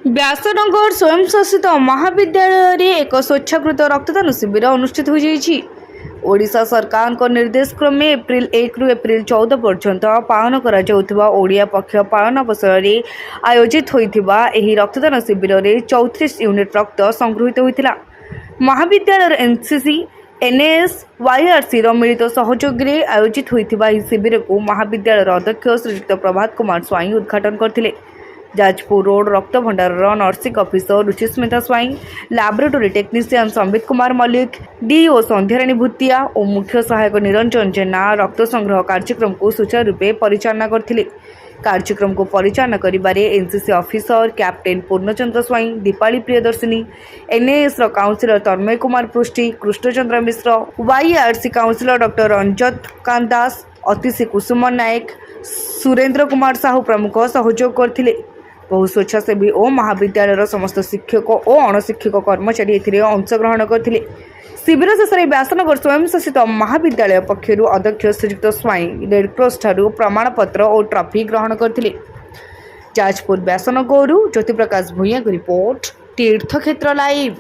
व्यासनगर स्वयंशासित महाविद्यालय रे एक स्वच्छाकृत रक्तदान शिविर अनुष्ठित हो जाइछि। ओडिशा सरकार को निर्देश क्रमे एप्रिल 1 रु एप्रिल 14 पर्यंत पालन करा जाउथिबा ओडिया पक्ष पालन अवसर में आयोजित होइथिबा एही रक्तदान शिविर रे 34 यूनिट रक्त संग्रहित होइथिला। महाविद्यालय एनसीसी एनएस वाईआरसी मिलित सहयोग रे आयोजित होइथिबा एही शिविर को महाविद्यालय अध्यक्ष श्रीयुक्त प्रभात कुमार स्वाई उद्घाटन करथिले। जाजपुर रोड रक्त भंडार nursing officer Ruchismita Swain, laboratory technician Sambit Kumar Mallick, DO Sandhyarani Bhutia और मुख्य सहायक निरंजन जेना रक्त संग्रह कार्यक्रम को सुचारू रूपे परिचालना करथिले। कार्यक्रम को परिचालना करिबारे एनसीसी ऑफिसर कैप्टेन पूर्णचंद्र स्वाई, दीपाली प्रियदर्शिनी, एनएएस काउंसिलर तन्मय कुमार पृष्टि, कृष्णचंद्र मिश्र, वाईआरसी काउंसिलर डॉक्टर रंजत कांत दास, अतिशी कुसुमन नायक, सुरेंद्र कुमार साहू प्रमुख सहयोग करथिले। बहु स्वेच्छासेवी और महाविद्यालय समस्त शिक्षक और अणशिक्षक कर्मचारी एथिरे अंशग्रहण करथिले। शिविर शेष में व्यासनगर स्वयंशासित महाविद्यालय पक्षर अध्यक्ष श्रीयुक्त स्वाई रेडक्रॉस ठारू प्रमाणपत्र और ट्रॉफी ग्रहण करथिले। जाजपुर व्यासनगर ज्योति प्रकाश भूया रिपोर्ट तीर्थक्षेत्र लाइव।